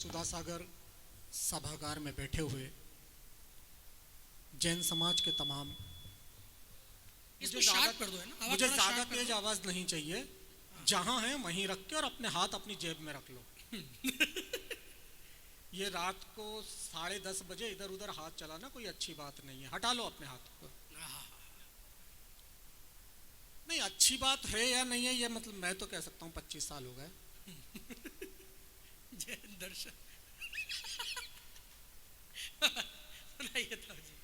सुधासागर सभागार में बैठे हुए जैन समाज के तमाम, इसको शार्प कर दो, है ना? मुझे ज्यादा तेज आवाज नहीं चाहिए, जहां है वहीं रख के और अपने हाथ अपनी जेब में रख लो। ये रात को 10:30 बजे इधर उधर हाथ चलाना कोई अच्छी बात नहीं है, हटा लो अपने हाथ को। नहीं, अच्छी बात है या नहीं है ये मतलब मैं तो कह सकता हूँ 25 साल हो गए। जैन दर्शन सुनाइए तो जी।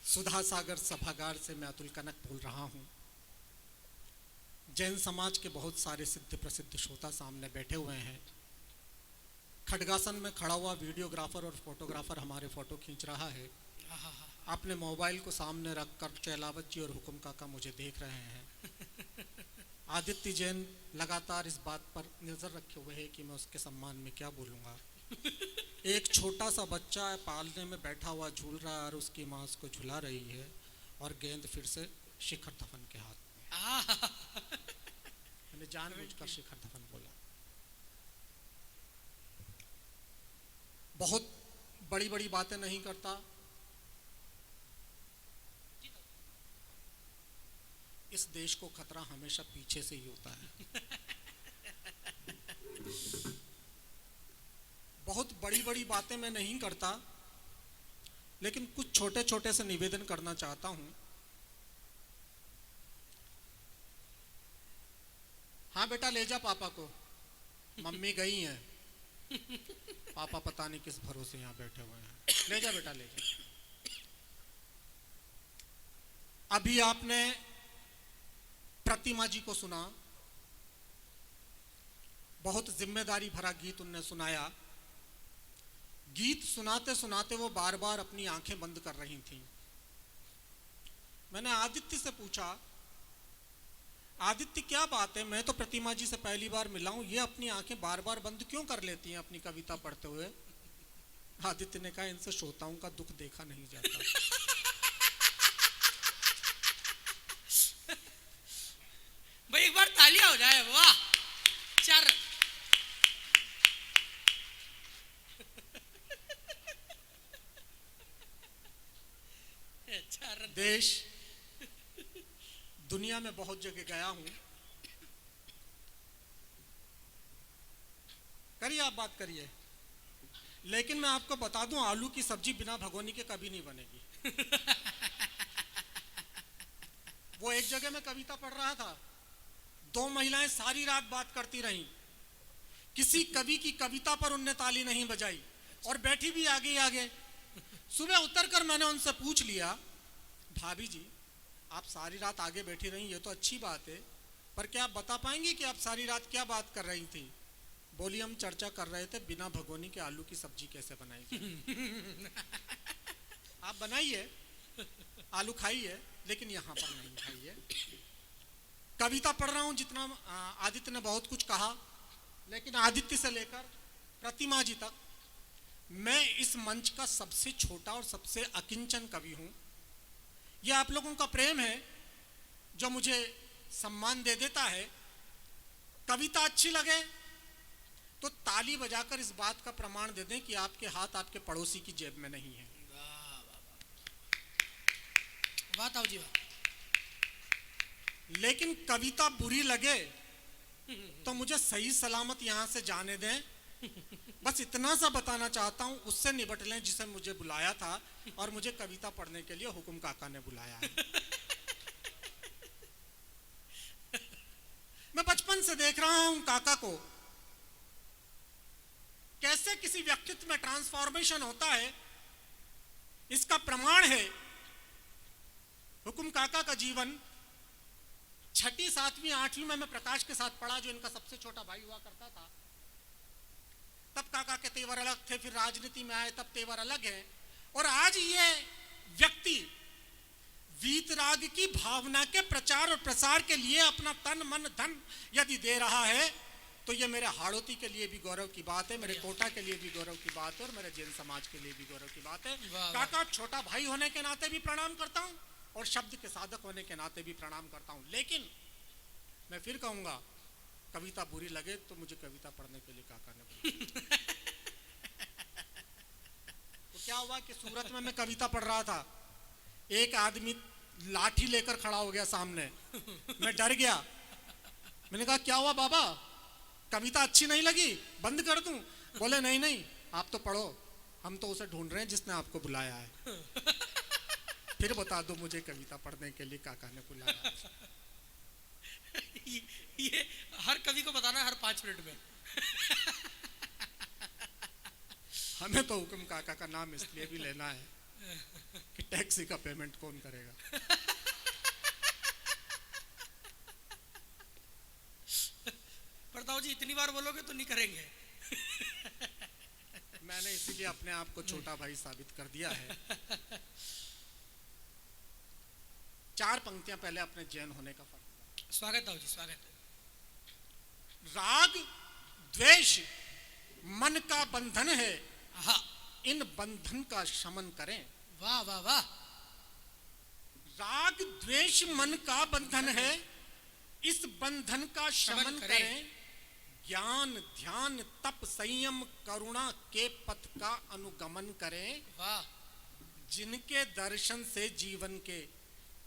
सुधासागर सभागार से मैं अतुल कनक बोल रहा हूँ। जैन समाज के बहुत सारे सिद्ध प्रसिद्ध श्रोता सामने बैठे हुए हैं। खड्गासन में खड़ा हुआ वीडियोग्राफर और फोटोग्राफर हमारे फोटो खींच रहा है। आपने मोबाइल को सामने रखकर चैलावत जी और हुकुम काका मुझे देख रहे हैं। आदित्य जैन लगातार इस बात पर नजर रखे हुए है कि मैं उसके सम्मान में क्या बोलूँगा। एक छोटा सा बच्चा पालने में बैठा हुआ झूल रहा है और उसकी माँ उसको झुला रही है और गेंद फिर से शिखर धवन के हाथ में। मैंने जानबूझकर शिखर धवन बोला। बहुत बड़ी बड़ी बातें नहीं करता। इस देश को खतरा हमेशा पीछे से ही होता है। बहुत बड़ी बड़ी बातें मैं नहीं करता, लेकिन कुछ छोटे छोटे से निवेदन करना चाहता हूं। हाँ बेटा ले जा पापा को, मम्मी गई हैं, पापा पता नहीं किस भरोसे यहाँ बैठे हुए हैं। ले जा बेटा ले जा। अभी आपने प्रतिमा जी को सुना, बहुत जिम्मेदारी भरा गीत उनने सुनाया। गीत सुनाते सुनाते वो बार बार अपनी आंखें बंद कर रही थीं। मैंने आदित्य से पूछा, आदित्य क्या बात है, मैं तो प्रतिमा जी से पहली बार मिला हूं, ये अपनी आंखें बार बार बंद क्यों कर लेती हैं अपनी कविता पढ़ते हुए? आदित्य ने कहा, इनसे श्रोताओं का दुख देखा नहीं जाता। भाई एक बार तालियां हो जाए, वाह। चार देश दुनिया में बहुत जगह गया हूं। करिए आप बात करिए, लेकिन मैं आपको बता दूं, आलू की सब्जी बिना भगोनी के कभी नहीं बनेगी। वो एक जगह मैं कविता पढ़ रहा था, 2 महिलाएं सारी रात बात करती रहीं। किसी कवि की कविता पर उनने ताली नहीं बजाई और बैठी भी आगे आगे। सुबह उतरकर मैंने उनसे पूछ लिया, भाभी जी आप सारी रात आगे बैठी रही, ये तो अच्छी बात है, पर क्या आप बता पाएंगी कि आप सारी रात क्या बात कर रही थी? बोली, हम चर्चा कर रहे थे बिना भगोनी के आलू की सब्जी कैसे बनाई जाए। आप बनाइए, आलू खाइए, लेकिन यहां पर नहीं खाइए। कविता पढ़ रहा हूं जितना। आदित्य ने बहुत कुछ कहा, लेकिन आदित्य से लेकर प्रतिमा जी तक मैं इस मंच का सबसे छोटा और सबसे अकिंचन कवि हूं। यह आप लोगों का प्रेम है जो मुझे सम्मान दे देता है। कविता अच्छी लगे तो ताली बजाकर इस बात का प्रमाण दे दें कि आपके हाथ आपके पड़ोसी की जेब में नहीं है। वाह ताऊ जी वाह। लेकिन कविता बुरी लगे तो मुझे सही सलामत यहां से जाने दें। बस इतना सा बताना चाहता हूं, उससे निपट लें जिसे मुझे बुलाया था और मुझे कविता पढ़ने के लिए हुकुम काका ने बुलाया है। मैं बचपन से देख रहा हूं काका को, कैसे किसी व्यक्तित्व में ट्रांसफॉर्मेशन होता है। इसका प्रमाण है हुकुम काका का जीवन। 6ठी 7वीं 8वीं में मैं प्रकाश के साथ पढ़ा, जो इनका सबसे छोटा भाई हुआ करता था। तब काका के तेवर अलग थे, फिर राजनीति में आए तब तेवर अलग है। और आज ये व्यक्ति वीतराग की भावना के प्रचार और प्रसार के लिए अपना तन मन धन यदि दे रहा है तो ये मेरे हाड़ोती के लिए भी गौरव की बात है, मेरे कोटा के लिए भी गौरव की बात है और मेरे जैन समाज के लिए भी गौरव की बात है। काका छोटा भाई होने के नाते भी प्रणाम करता हूं और शब्द के साधक होने के नाते भी प्रणाम करता हूं। लेकिन मैं फिर कहूंगा, कविता बुरी लगे तो मुझे कविता पढ़ने के लिए काका ने बोला। तो क्या हुआ कि सूरत में मैं कविता पढ़ रहा था, एक आदमी लाठी लेकर खड़ा हो गया सामने। मैं डर गया, मैंने कहा क्या हुआ बाबा, कविता अच्छी नहीं लगी, बंद कर दूं? बोले नहीं नहीं, आप तो पढ़ो, हम तो उसे ढूंढ रहे हैं जिसने आपको बुलाया है। फिर बता दो मुझे कविता पढ़ने के लिए काका ने बुलाया। ये हर कवि को बताना हर 5 मिनट में। हमें तो हुक्म काका का नाम इसलिए भी लेना है कि टैक्सी का पेमेंट कौन करेगा। प्रताप जी इतनी बार बोलोगे तो नहीं करेंगे। मैंने इसीलिए अपने आप को छोटा भाई साबित कर दिया है। 4 पंक्तियां पहले अपने जैन होने का फर्क। स्वागत दाऊ जी, स्वागत। राग द्वेष मन का बंधन है, हाँ, इन बंधन का शमन करें। वाह वाह वाह। राग द्वेष मन का बंधन है, इस बंधन का शमन करें। ज्ञान ध्यान तप संयम करुणा के पथ का अनुगमन करें। वाह। जिनके दर्शन से जीवन के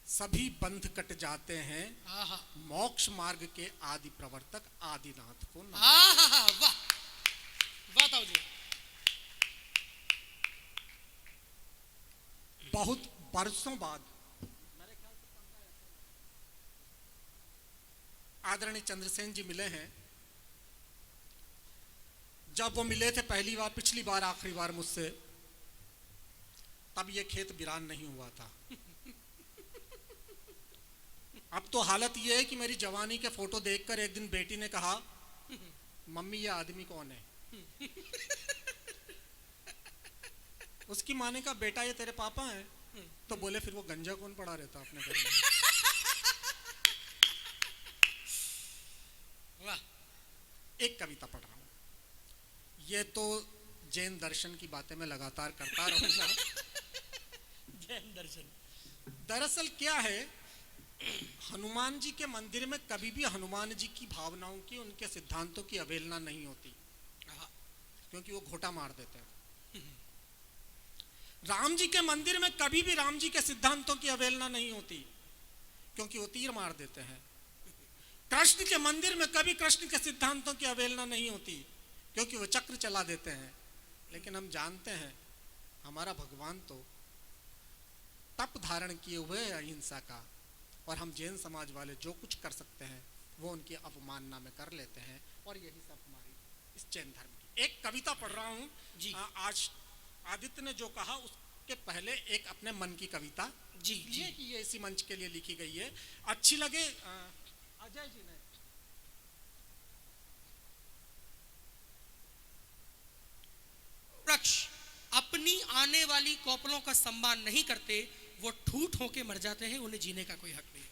सभी बंध कट जाते हैं, आहा, मोक्ष मार्ग के आदि प्रवर्तक आदिनाथ को नमः। आहा, वाह वाह ताऊ जी। बहुत बरसों बाद आदरणीय चंद्रसेन जी मिले हैं। जब वो मिले थे पहली बार, पिछली बार आखिरी बार मुझसे, तब ये खेत वीरान नहीं हुआ था। अब तो हालत ये है कि मेरी जवानी के फोटो देखकर एक दिन बेटी ने कहा, मम्मी ये आदमी कौन है? उसकी माँ ने कहा, बेटा ये तेरे पापा हैं। तो बोले फिर वो गंजा कौन पड़ा रहता अपने घर में? वाह। एक कविता पढ़ रहा हूं, ये तो जैन दर्शन की बातें मैं लगातार करता रहूंगा। जैन दर्शन दरअसल क्या है, हनुमान जी के मंदिर में कभी भी हनुमान जी की भावनाओं की, उनके सिद्धांतों की अवहेलना नहीं होती, क्योंकि वो घोटा मार देते हैं। राम जी के मंदिर में कभी भी राम जी के सिद्धांतों की अवहेलना नहीं होती, क्योंकि वो तीर मार देते हैं। कृष्ण के मंदिर में कभी कृष्ण के सिद्धांतों की अवहेलना नहीं होती, क्योंकि वो चक्र चला देते हैं। लेकिन हम जानते हैं हमारा भगवान तो तप धारण किए हुए अहिंसा का, और हम जैन समाज वाले जो कुछ कर सकते हैं वो उनकी अवमानना में कर लेते हैं, और यही सब हमारी इस जैन धर्म की। एक कविता पढ़ रहा हूँ जी। आज आदित्य ने जो कहा उसके पहले एक अपने मन की कविता जी, ये कि ये इसी मंच के लिए लिखी गई है, अच्छी लगे। अजय जी ने वृक्ष अपनी आने वाली कौपलों का सम्मान नहीं करते, वो ठूठ होके मर जाते हैं, उन्हें जीने का कोई हक नहीं है।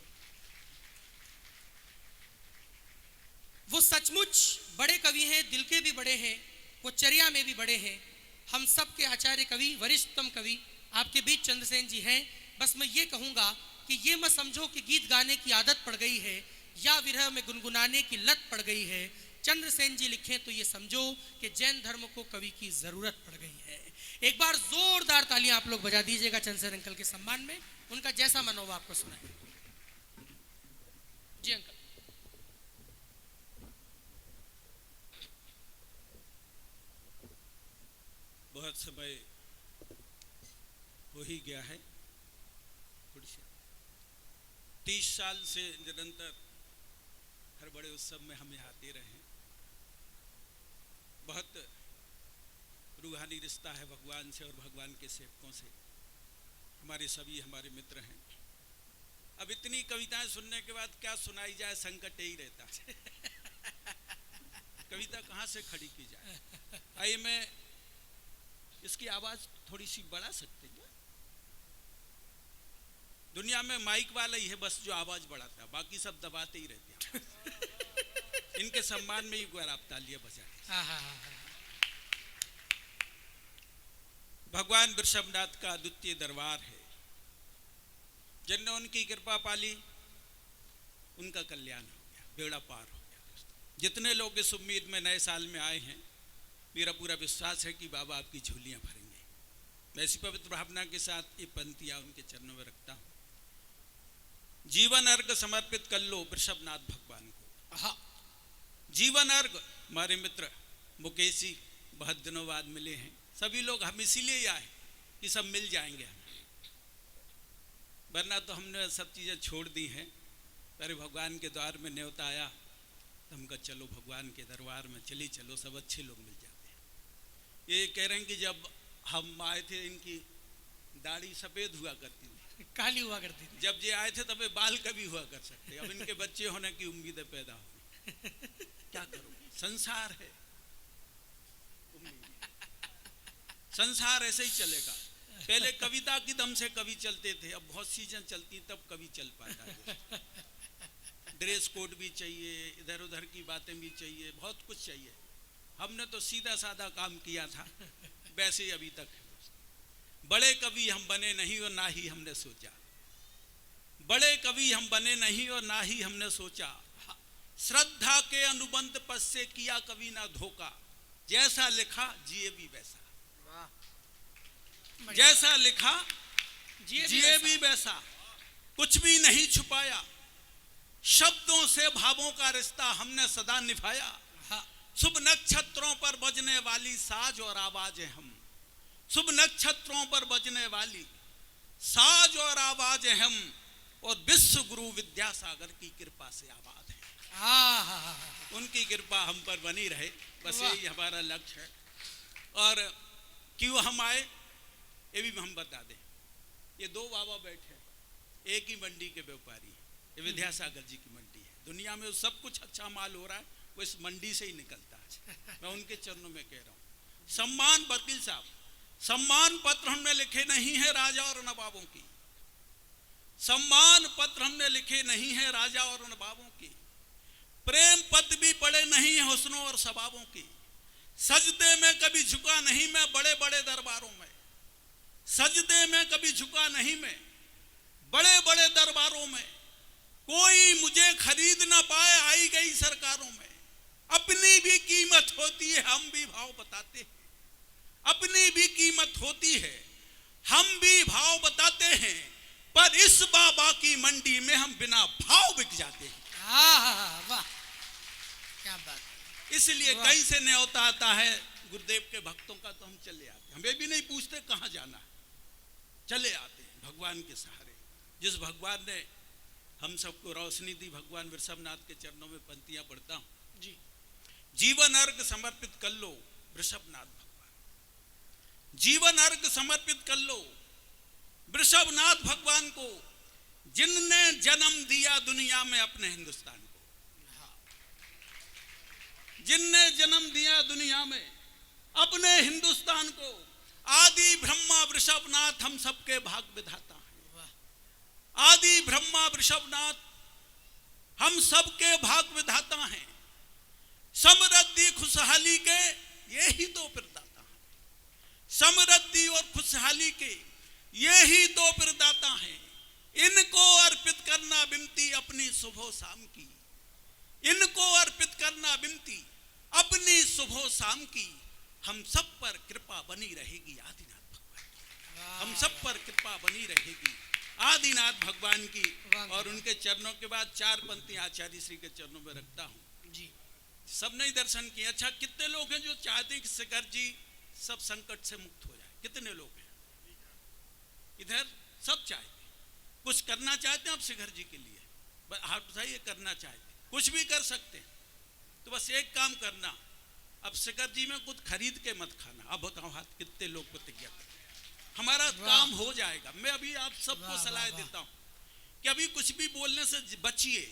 वो सचमुच बड़े कवि हैं, दिल के भी बड़े हैं, वो चर्या में भी बड़े हैं। हम सब के आचार्य कवि, वरिष्ठतम कवि आपके बीच चंद्रसेन जी हैं। बस मैं ये कहूंगा कि ये मत समझो कि गीत गाने की आदत पड़ गई है या विरह में गुनगुनाने की लत पड़ गई है। चंद्रसेन जी लिखें तो ये समझो कि जैन धर्म को कवि की जरूरत पड़ गई है। एक बार जोरदार तालियां आप लोग बजा दीजिएगा चंद्रसेन अंकल के सम्मान में, उनका जैसा मन हो वो आपको सुनाए। जी अंकल। बहुत समय हो ही गया है, 30 साल से निरंतर हर बड़े उत्सव में हम आते रहे। बहुत रूहानी रिश्ता है भगवान से और भगवान के सेवकों से। हमारे सभी हमारे मित्र हैं। अब इतनी कविताएं सुनने के बाद क्या सुनाई जाए, संकट यही रहता है। कविता कहाँ से खड़ी की जाए? आइए मैं इसकी आवाज थोड़ी सी बढ़ा सकते हैं। दुनिया में माइक वाला ही है बस जो आवाज बढ़ाता है, बाकी सब दबाते ही रहते हैं। इनके सम्मान में ही एक बार आप तालियां बजाएं। भगवान वृषभनाथ का अद्वितीय दरबार है। जिनने उनकी कृपा पाली उनका कल्याण हो गया, बेड़ा पार हो गया। जितने लोग इस उम्मीद में नए साल में आए हैं, मेरा पूरा विश्वास है कि बाबा आपकी झोलियां भरेंगे। मैं इसी पवित्र भावना के साथ ये पंक्तियां उनके चरणों में रखता हूँ। जीवन अर्घ समर्पित कर लो वृषभनाथ भगवान को। हाँ, जीवन अर्घ। हमारे मित्र मुकेश जी बहुत दिनों बाद मिले हैं, सभी लोग हम इसीलिए ही आए कि सब मिल जाएंगे हमें, वरना तो हमने सब चीज़ें छोड़ दी हैं। अरे भगवान के द्वार में न्योता आया तो हम कहा चलो भगवान के दरबार में चली चलो, सब अच्छे लोग मिल जाते हैं। ये कह रहे हैं कि जब हम आए थे इनकी दाढ़ी सफ़ेद हुआ करती थी, काली हुआ करती थी। जब ये आए थे तब ये बाल कभी हुआ कर सकते, अब इनके बच्चे होने की उम्मीदें पैदा हो गई। क्या करूं, संसार है, संसार ऐसे ही चलेगा। पहले कविता की दम से कवि चलते थे, अब बहुत चीजें चलती तब कवि चल पाता है। ड्रेस कोड भी चाहिए, इधर उधर की बातें भी चाहिए, बहुत कुछ चाहिए। हमने तो सीधा साधा काम किया था, वैसे ही अभी तक है। बड़े कवि हम बने नहीं और ना ही हमने सोचा, बड़े कवि हम बने नहीं और ना ही हमने सोचा। श्रद्धा के अनुबंध पद से किया कवि ना धोखा, जैसा लिखा जिए भी वैसा, जैसा लिखा जिए भी वैसा, कुछ भी नहीं छुपाया, शब्दों से भावों का रिश्ता हमने सदा निभाया। शुभ नक्षत्रों पर बजने वाली साज और आवाज है हम, शुभ नक्षत्रों पर बजने वाली साज और आवाज है हम, और विश्व गुरु विद्यासागर की कृपा से आबाद है। उनकी कृपा हम पर बनी रहे, बस यही हमारा लक्ष्य है। और क्यों हम आए ये भी हम बता दें। ये दो बाबा बैठे हैं, एक ही मंडी के व्यापारी, ये विद्यासागर जी की मंडी है। दुनिया में सब कुछ अच्छा माल हो रहा है वो इस मंडी से ही निकलता है। मैं उनके चरणों में कह रहा हूँ, सम्मान वकील साहब, सम्मान पत्र हमने लिखे नहीं है राजा और नवाबों की, सम्मान पत्र हमने लिखे नहीं है राजा और नवाबों की, प्रेम पत्र भी पढ़े नहीं है हुस्नों और सबाबों की, सजदे में कभी झुका नहीं मैं बड़े बड़े दरबारों में, सजदे में कभी झुका नहीं मैं बड़े बड़े दरबारों में, कोई मुझे खरीद ना पाए आई गई सरकारों में। अपनी भी कीमत होती है हम भी भाव बताते हैं, अपनी भी कीमत होती है हम भी भाव बताते हैं, पर इस बाबा की मंडी में हम बिना भाव बिक जाते हैं। वाह क्या बात। इसलिए कहीं से न्योता आता है गुरुदेव के भक्तों का तो हम चले आते हैं, हमें भी नहीं पूछते कहाँ जाना है, चले आते हैं भगवान के सहारे। जिस भगवान ने हम सबको रोशनी दी, भगवान वृषभनाथ के चरणों में पंक्तियां पढ़ता हूं जी। जीवन अर्घ समर्पित कर लो वृषभनाथ भगवान, जीवन अर्घ समर्पित कर लो वृषभनाथ भगवान को, जिनने जन्म दिया दुनिया में अपने हिंदुस्तान को, जिनने जन्म दिया दुनिया में अपने हिंदुस्तान को। आदि ब्रह्मा वृषभनाथ हम सबके भाग विधाता हैं, आदि ब्रह्मा वृषभनाथ हम सबके भाग विधाता हैं। समृद्धि खुशहाली के ये ही दो प्रदाता हैं, समृद्धि और खुशहाली के ये ही दो प्रदाता हैं। इनको अर्पित करना विनती अपनी सुबह शाम की, इनको अर्पित करना विनती अपनी सुबह शाम की। हम सब पर कृपा बनी रहेगी आदिनाथ भगवान की, हम सब पर कृपा बनी रहेगी आदिनाथ भगवान की। और उनके चरणों के बाद 4 पंक्तियां आचार्य श्री के चरणों में रखता हूं जी। सबने ही दर्शन किए। अच्छा, कितने लोग हैं जो चाहते हैं कि शिखर जी सब संकट से मुक्त हो जाए? कितने लोग हैं इधर? सब चाहते, कुछ करना चाहते हैं आप शिखर जी के लिए? हाथ उठाइए, करना चाहते, कुछ भी कर सकते हैं। तो बस एक काम करना, अब शिखर जी में कुछ खरीद के मत खाना। अब बताओ हाथ कितने लोग प्रतिज्ञा करते हैं? हमारा काम हो जाएगा। मैं अभी आप सबको सलाह देता हूं कि अभी कुछ भी बोलने से बचिए,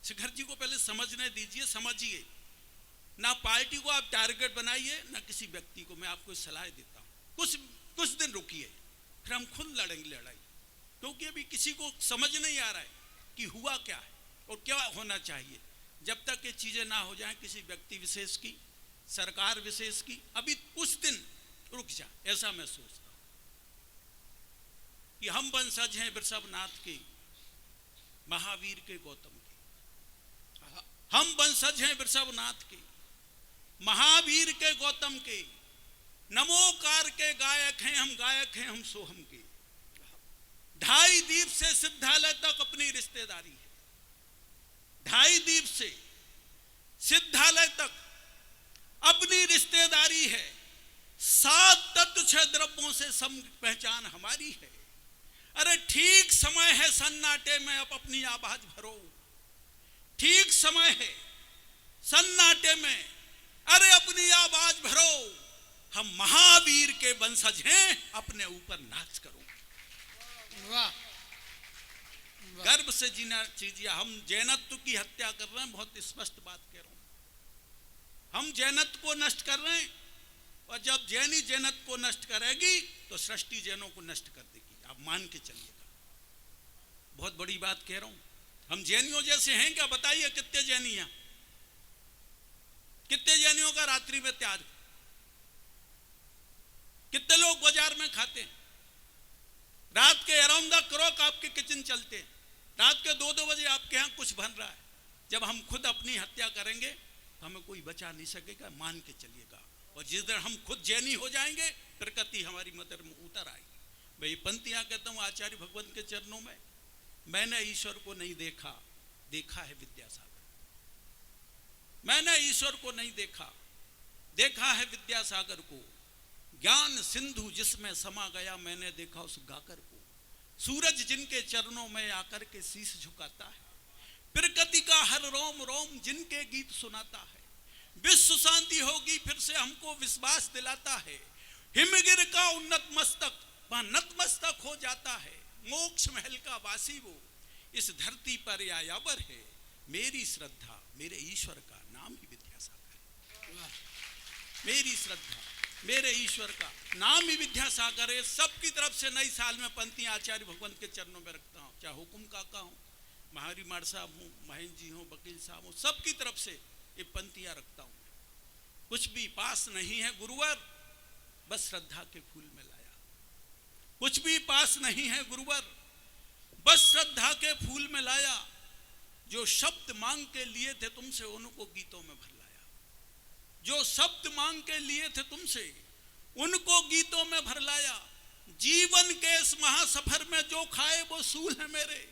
शिखर जी को पहले समझने दीजिए, समझिए ना, पार्टी को आप टारगेट बनाइए ना किसी व्यक्ति को। मैं आपको सलाह देता हूं कुछ दिन रुकिए, फिर हम खुद लड़ेंगे लड़ाई, क्योंकि अभी किसी को समझ नहीं आ रहा है कि हुआ क्या है और क्या होना चाहिए। जब तक ये चीजें ना हो जाएं किसी व्यक्ति विशेष की, सरकार विशेष की, अभी कुछ दिन रुक जाए, ऐसा मैं सोचता हूं कि हम वंशज हैं वृषभनाथ के, महावीर के, गौतम के। हम वंशज हैं वृषभनाथ के, महावीर के, गौतम के, नमोकार के गायक हैं हम, गायक हैं हम सोहम के। ढाई द्वीप से सिद्धालय तक अपनी रिश्तेदारी है, ढाई द्वीप से सिद्धालय तक अपनी रिश्तेदारी है। 7 तत्व 6 द्रव्यों से सम पहचान हमारी है। अरे ठीक समय है सन्नाटे में अब अपनी आवाज भरो, ठीक समय है सन्नाटे में, अरे अपनी आवाज भरो। हम महावीर के वंशज हैं, अपने ऊपर नाच करो। वाह, गर्व से जीना चाहिए। हम जैनत्व की हत्या कर रहे हैं, बहुत स्पष्ट बात कह रहा हूं। हम जैनत्व को नष्ट कर रहे हैं, और जब जैनी जैनत्व को नष्ट करेगी तो सृष्टि जैनों को नष्ट कर देगी। आप मान के चलिएगा, बहुत बड़ी बात कह रहा हूं। हम जैनियों जैसे हैं क्या? बताइए कितने जैनी हैं? कितने जैनियों का रात्रि में त्याग? कितने लोग बाजार में खाते हैं? रात के अराउंड द क्लॉक आपके किचन चलते हैं, रात के 2-2 बजे आपके यहाँ कुछ बन रहा है। जब हम खुद अपनी हत्या करेंगे तो हमें कोई बचा नहीं सकेगा, मान के चलिएगा। और जिस दिन हम खुद जैनी हो जाएंगे, प्रकृति हमारी मदद में उतर आएगी। मैं ये पंक्तियां कहता हूँ आचार्य भगवंत के चरणों में। मैंने ईश्वर को नहीं देखा, देखा है विद्यासागर। मैंने ईश्वर को नहीं देखा, देखा है विद्यासागर को। ज्ञान सिंधु जिसमें समा गया, मैंने देखा उस गाकर को। सूरज जिनके चरणों में आकर के शीश झुकाता है, प्रकृति का हर रोम रोम जिनके गीत सुनाता है। विश्व शांति होगी फिर से हमको विश्वास दिलाता है। हिमगिर का उन्नत मस्तक वहां नतमस्तक हो जाता है। मोक्ष महल का वासी वो इस धरती पर यायावर है। मेरी श्रद्धा मेरे ईश्वर का नाम ही विद्यासागर है। मेरी श्रद्धा मेरे ईश्वर का नाम ही विद्यासागर है। सबकी तरफ से नई साल में पंक्तियां आचार्य भगवंत के चरणों में रखता हूँ। चाहे हुकुम काका हूँ, महारी मार साहब हूँ, महेंद्र जी हूँ, वकील साहब हूँ, सबकी तरफ से ये पंक्तियां रखता हूँ। कुछ भी पास नहीं है गुरुवर, बस श्रद्धा के फूल में लाया। कुछ भी पास नहीं है गुरुवर, बस श्रद्धा के फूल में लाया। जो शब्द मांग के लिए थे तुमसे, उनको गीतों में भर लाया। जो शब्द मांग के लिए थे तुमसे, उनको गीतों में भर लाया। जीवन के इस महासफर में जो खाए वो सूल है मेरे।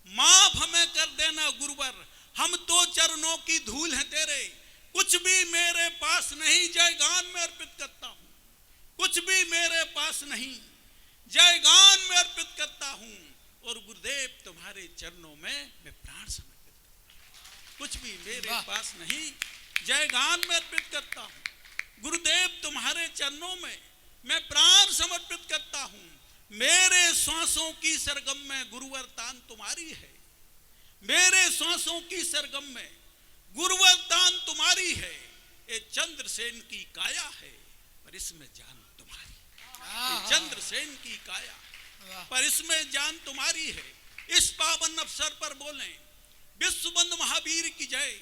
माफ हमें कर देना गुरुवर, हम तो चरणों की धूल है तेरे। कुछ भी मेरे पास नहीं, जय गान में अर्पित करता हूं। कुछ भी मेरे पास नहीं, जय गान में अर्पित करता हूं। और गुरुदेव तुम्हारे चरणों में मैं प्राण समर्पित करता हूं। कुछ भी मेरे पास नहीं, जय गान में अर्पित करता हूं। गुरुदेव तुम्हारे चरणों में मैं प्राण समर्पित करता हूं। मेरे श्वासों की सरगम में गुरुवर तान तुम्हारी है। मेरे श्वासों की सरगम में गुरुवर तान तुम्हारी है। ये चंद्रसेन की काया है, पर इसमें जान तुम्हारी। ये चंद्रसेन की काया, पर इसमें जान तुम्हारी है। इस पावन अवसर पर बोलें विश्वबंधु महावीर की जय।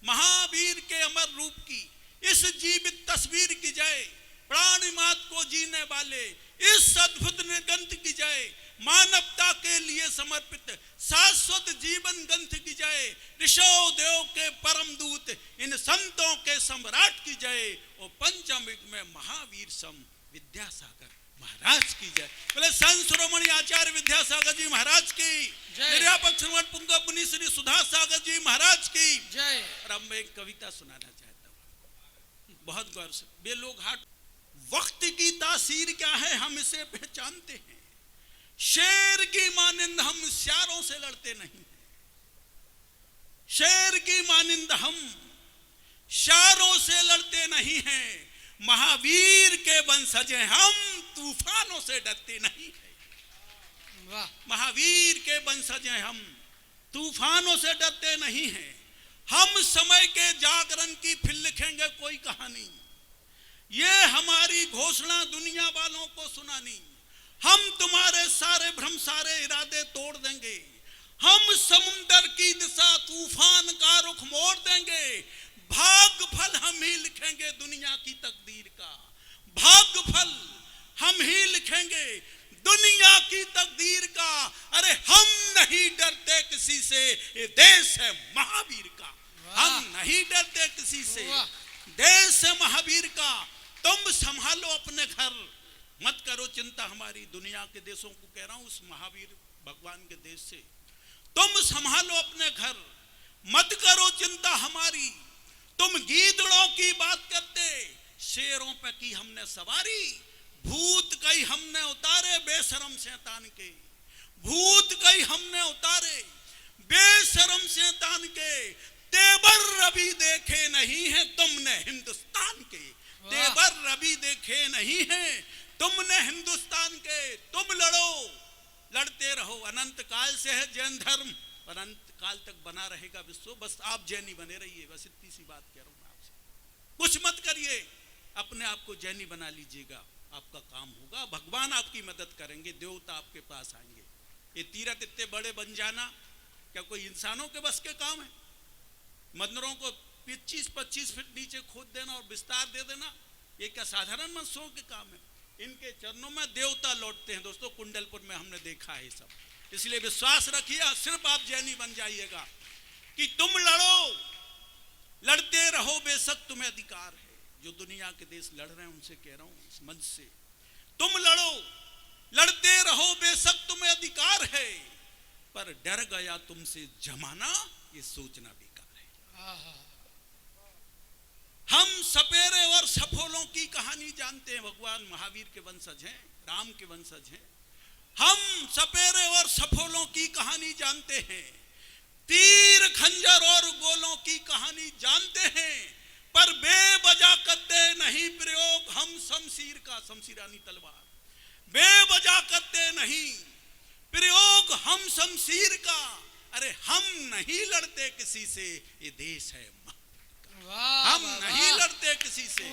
महावीर के अमर रूप की इस जीवित तस्वीर की जय। प्राणी मात को जीने वाले इस अद्भुत ग्रंथ की जय। मानवता के लिए समर्पित शाश्वत जीवन ग्रंथ की जय। ऋषभ देव के परम दूत इन संतों के सम्राट की जय। और पंचम युग में महावीर सम विद्यासागर महाराज की जय। बोले संत शिरोमणि आचार्य विद्यासागर जी महाराज की जय। निर्यापक श्रीमद पुंग पुनि श्री सुधा सागर जी महाराज की जय। और अब मैं एक कविता सुनाना चाहता हूँ, बहुत गौर से। बेलोग हाट। वक्त की तासीर क्या है हम इसे पहचानते हैं। शेर की मानिंद हम सियारों से लड़ते नहीं हैं। शेर की मानिंद हम सियारों से लड़ते नहीं हैं। महावीर के वंशज हैं हम, तूफानों से डरते नहीं हैं। वाह। महावीर के वंशज हैं हम, तूफानों से डरते नहीं हैं। हम समय के जागरण की फिर लिखेंगे कोई कहानी। ये हमारी घोषणा दुनिया वालों को सुनानी। हम तुम्हारे सारे भ्रम सारे इरादे तोड़ देंगे। हम समुंदर की दिशा तूफान का रुख मोड़ देंगे। भाग्य फल हम ही लिखेंगे दुनिया की तकदीर का। भाग्य फल हम ही लिखेंगे दुनिया की तकदीर का। अरे हम नहीं डरते किसी से, ये देश है महावीर का। हम नहीं डरते किसी से। वाह। देश है महावीर का, तुम संभालो अपने घर, मत करो चिंता हमारी। दुनिया के देशों को कह रहा हूं, उस महावीर भगवान के देश से, तुम संभालो अपने घर, मत करो चिंता हमारी। तुम गीदड़ों की बात करते, शेरों पे की हमने सवारी। भूत कई हमने उतारे बेशरम शैतान के, भूत कई हमने उतारे बेशरम शैतान के। तेवर अभी देखे नहीं है तुमने हिंदुस्तान के, तेवर अभी देखे नहीं है तुमने हिंदुस्तान के। तुम लड़ो, लड़ते रहो, अनंत काल से है जैन धर्म, अनंत काल तक बना रहेगा विश्व। बस आप जैनी बने रहिए, बस इतनी सी बात कह रहा हूं आपसे। कुछ मत करिए, अपने आप को जैनी बना लीजिएगा, आपका काम होगा, भगवान आपकी मदद करेंगे, देवता आपके पास आएंगे। ये तीरथ इतने बड़े बन जाना क्या कोई इंसानों के बस के काम है? मंदिरों को 25-25 फीट नीचे खोद देना और विस्तार दे देना, ये क्या साधारण मनुष्यों के काम है? इनके चरणों में देवता लौटते हैं दोस्तों। कुंडलपुर में हमने देखा है सब, इसलिए विश्वास रखिए, सिर्फ आप जैनी बन जाइएगा कि तुम लड़ो, लड़ते रहो, बेशक तुम्हें अधिकार है। जो दुनिया के देश लड़ रहे हैं उनसे कह रहा हूं इस मंच से, तुम लड़ो, लड़ते रहो, बेशक तुम्हें अधिकार है। पर डर गया तुमसे जमाना, ये सोचना बेकार है। हम सपेरे और सफोलों की कहानी जानते हैं, भगवान महावीर के वंशज हैं, राम के वंशज हैं। हम सपेरे और सफोलों की कहानी जानते हैं, तीर खंजर और गोलों की कहानी जानते हैं, पर बेवजह करते नहीं प्रयोग हम शमशीर का, शमशीरानी तलवार, बेवजह करते नहीं प्रयोग हम शमशीर का। अरे हम नहीं लड़ते किसी से, ये देश है हम नहीं लड़ते किसी से,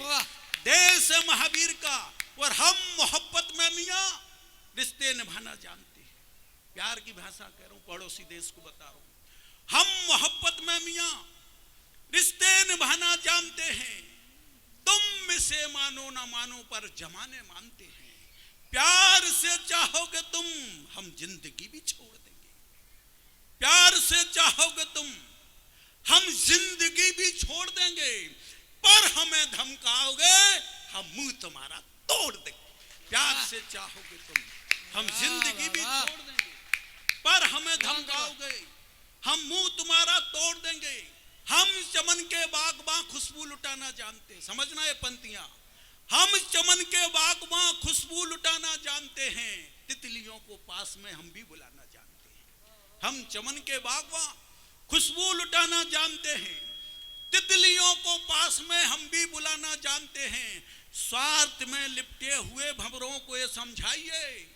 देश है महावीर का। और हम मोहब्बत में मियां रिश्ते निभाना जानते हैं, प्यार की भाषा कह रहा हूं, पड़ोसी देश को बता रहा हूं। हम मोहब्बत में मियां रिश्ते निभाना जानते हैं, तुम इसे मानो ना मानो पर जमाने मानते हैं। प्यार से चाहोगे तुम, हम जिंदगी भी छोड़ देंगे। प्यार से चाहोगे तुम, हम जिंदगी भी छोड़ देंगे, पर हमें धमकाओगे हम मुंह तुम्हारा तोड़ देंगे। प्यार से चाहोगे तुम, हम जिंदगी भी छोड़ देंगे, पर हमें धमकाओगे हम मुंह तुम्हारा तोड़ देंगे। हम चमन के बागबां खुशबू लुटाना जानते हैं, समझना ये पंक्तियां। हम चमन के बागबां खुशबू लुटाना जानते हैं, तितलियों को पास में हम भी बुलाना जानते हैं। हम चमन के बागबां खुशबू लुटाना जानते हैं, तितलियों को पास में हम भी बुलाना जानते हैं। स्वार्थ में लिपटे हुए भंवरों को ये समझाइए,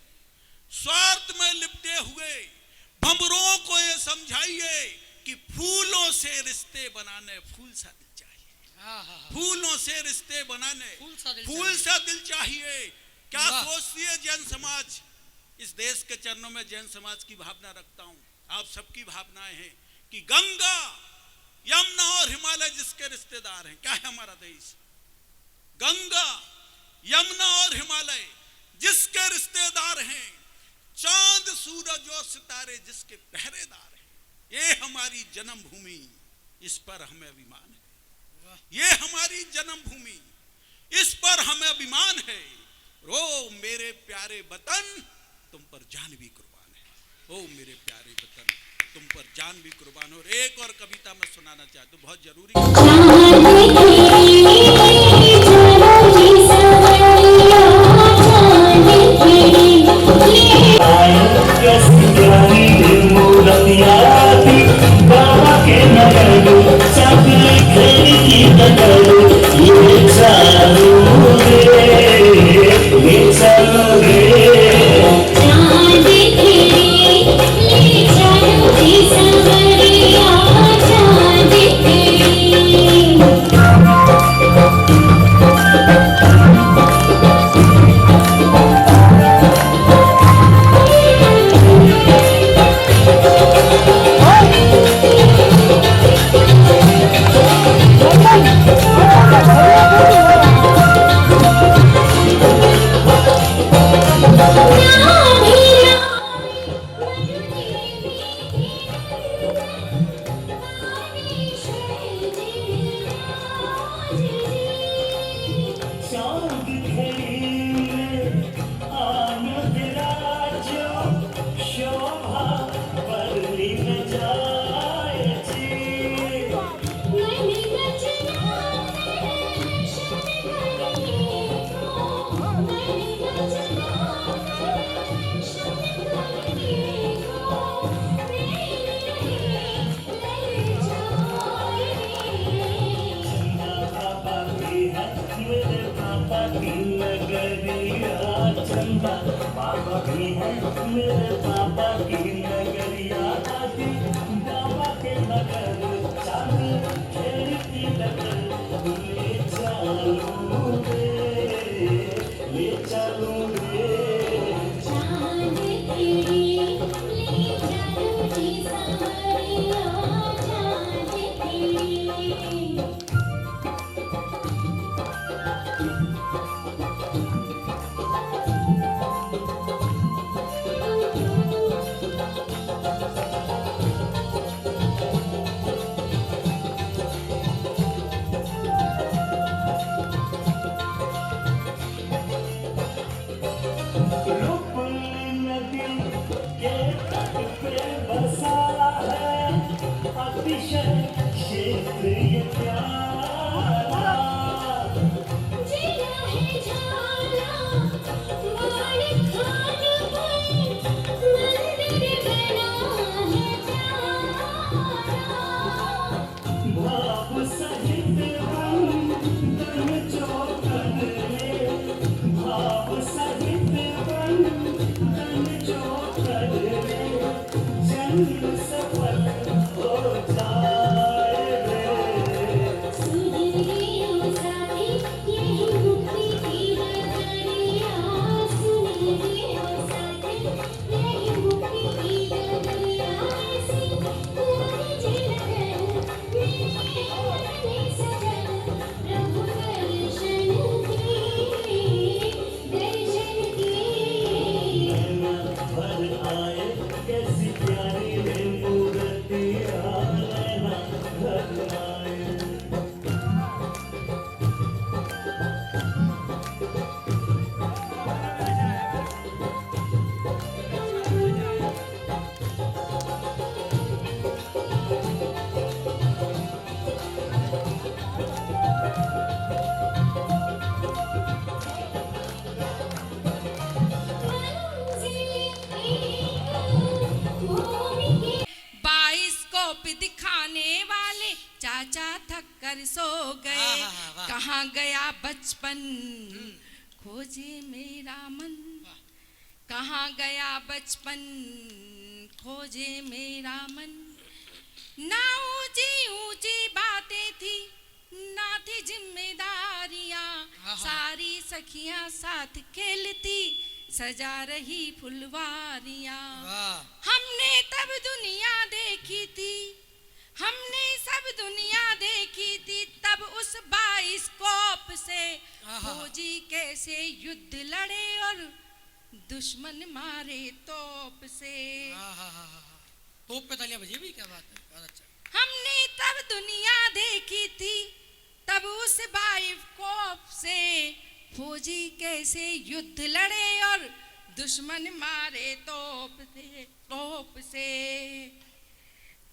स्वार्थ में लिपटे हुए भंवरों को ये समझाइए कि फूलों से रिश्ते बनाने फूल सा दिल चाहिए, फूलों से रिश्ते बनाने फूल सा दिल चाहिए। क्या सोचती है जैन समाज? इस देश के चरणों में जैन समाज की भावना रखता हूं, आप सबकी भावनाएं हैं कि गंगा, यमुना और हिमालय जिसके रिश्तेदार हैं, क्या है हमारा देश? गंगा, यमुना और हिमालय जिसके रिश्तेदार हैं, चांद सूरज और सितारे जिसके पहरेदार हैं, ये हमारी जन्मभूमि, इस पर हमें अभिमान है। ये हमारी जन्मभूमि, इस पर हमें अभिमान है। ओ मेरे प्यारे वतन, तुम पर जान भी कुर्बान है। ओ मेरे प्यारे वतन, तुम पर जान भी कुर्बान। और एक और कविता मैं सुनाना चाहता हूँ, बहुत जरूरी। की नगरिया चंदा बाबा भी है मेरे बाबा की नगरिया आदि बाबा के नगर चांदी खेलती नगर ले चलूं रे चांद तेरी ले चलो जी सावरिया चांद तेरी रुपली नदी के तट पे बसा है अतिशय क्षेत्र ये प्यारा जिया है झाला मार खान पर मंदिर बना है प्यारा भाव सहित बंधन चौकन में भाव सहित बंधन चौकन में जन्म सफल हो जाए रे सुनिए साथी यही मुक्ति की नगरिया सुनिए साथी यही मुक्ति की नगरिया ऐसी लगे जिलगन मेरे सजन प्रभु दर्शन की नैना भर आए कैसी प्यारी रे मूर्तिया नैना भर आए बाइस्कोप दिखाने वाले चाचा थक कर सो गए आहा, वाह। कहाँ गया बचपन खोजे मेरा मन कहाँ गया बचपन खोजे मेरा मन ना ऊंची ऊंची बातें थी ना थी जिम्मेदारियां आहा। सारी सखियां साथ खेलती सजा रही फुलवारियां वाह हमने तब दुनिया देखी थी हमने सब दुनिया देखी थी तब उस बाइस्कोप से आहा। फौजी कैसे युद्ध लड़े और दुश्मन मारे तोप से तोप पे तालियां बजी भी क्या बात है बहुत अच्छा हमने तब दुनिया देखी थी तब उस बाइस्कोप से फौजी कैसे युद्ध लड़े और दुश्मन मारे तोप से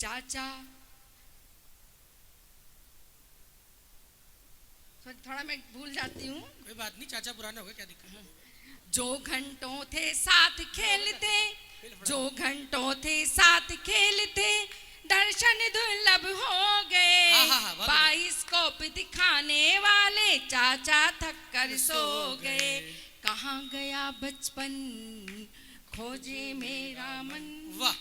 चाचा थोड़ा मैं भूल जाती हूँ कोई बात नहीं चाचा पुराने हो गए क्या दिक्कत है जो घंटों थे साथ खेलते जो घंटों थे साथ खेलते दर्शन दुर्लभ हो गए आहा, वाह। बाइस्कोप दिखाने वाले चाचा थक कर सो गए कहाँ गया बचपन खोजे मेरा मन वाह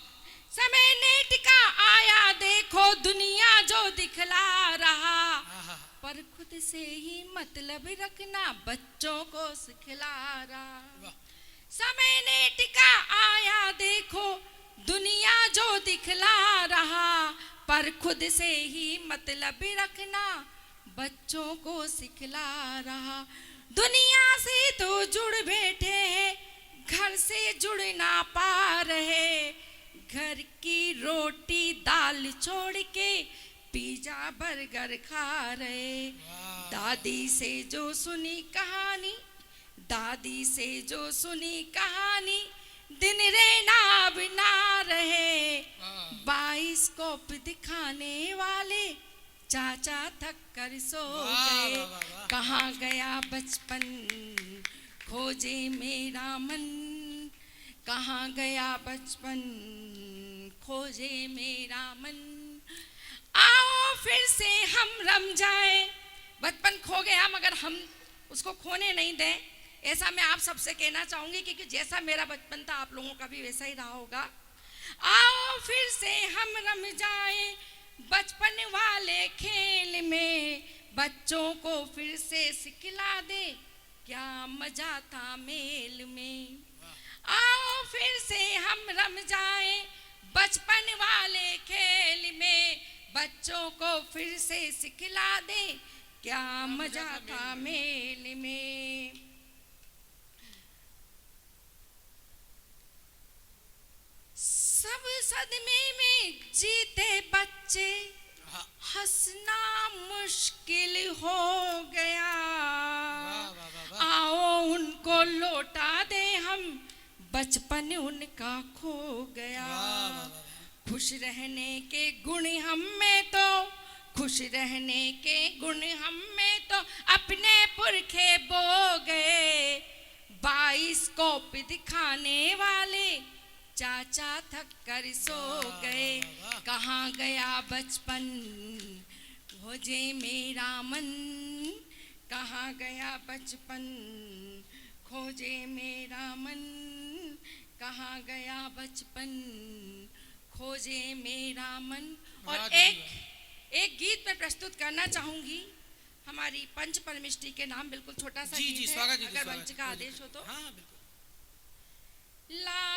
समय ने टिका आया देखो दुनिया जो दिखला रहा आहा, पर खुद से ही मतलब रखना बच्चों को सिखला रहा वाह समय ने टिका आया देखो दुनिया जो दिखला रहा पर खुद से ही मतलब रखना बच्चों को सिखला रहा दुनिया से तो जुड़ बैठे हैं घर से जुड़ ना पा रहे घर की रोटी दाल छोड़ के पिज्जा बर्गर खा रहे दादी से जो सुनी कहानी दादी से जो सुनी कहानी दिन रहना अब ना रहे बाइस्कोप दिखाने वाले चाचा थक कर सो वाह, गए वाह, वाह, वाह। कहाँ गया बचपन खोजे मेरा मन कहाँ गया बचपन खोजे मेरा मन आओ फिर से हम रम जाए बचपन खो गया मगर हम उसको खोने नहीं दें, ऐसा मैं आप सबसे कहना चाहूंगी, क्योंकि जैसा मेरा बचपन था आप लोगों का भी वैसा ही रहा होगा। आओ फिर से हम रम जाए बचपन वाले खेल में, बच्चों को फिर से सिखला दे क्या मजा था मेल में। आओ फिर से हम रम जाए बचपन वाले खेल में, बच्चों को फिर से सिखला दे क्या मजा था मेल में। सब सदमे में जीते बच्चे, हंसना मुश्किल हो गया। आओ उनको लौटा दे हम, बचपन उनका खो गया। खुश रहने के गुण हम में तो, खुश रहने के गुण हम में तो अपने पुरखे बो गए। 22 कॉपी दिखाने वाले चाचा थक कर सो गए। कहाँ गया बचपन खोजे मेरा मन, कहाँ गया बचपन खोजे मेरा मन, कहाँ गया बचपन खोजे मेरा मन। और एक गीत मैं प्रस्तुत करना चाहूंगी हमारी पंच परमिष्टि के नाम, बिल्कुल छोटा सा जी गीत जी, है, स्वागत जी, अगर स्वागत। मंच का आदेश हो तो। हाँ बिल्कुल। ला